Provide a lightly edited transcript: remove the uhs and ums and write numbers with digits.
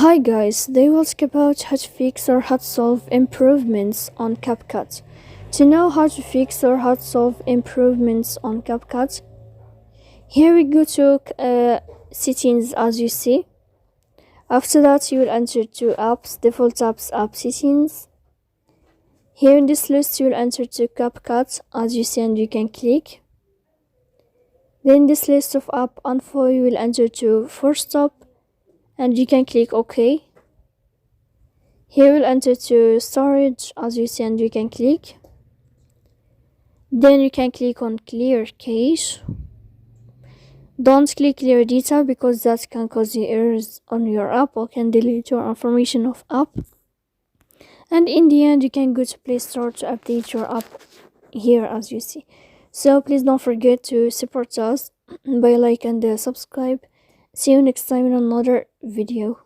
Hi guys, today we'll talk about how to fix or how to solve improvements on CapCut. To know how to fix or how to solve improvements on CapCut, here we go to settings as you see. After that you will enter to apps, default apps, app settings. Here in this list you will enter to CapCut as you see and you can click. Then this list of app info you will enter to force stop and you can click OK. Here we'll enter to storage as you see and you can click. Then you can click on clear cache. Don't click clear data because that can cause you errors on your app or can delete your information of app. And in the end you can go to Play Store to update your app here as you see. So please don't forget to support us by like and subscribe. See you next time in another video.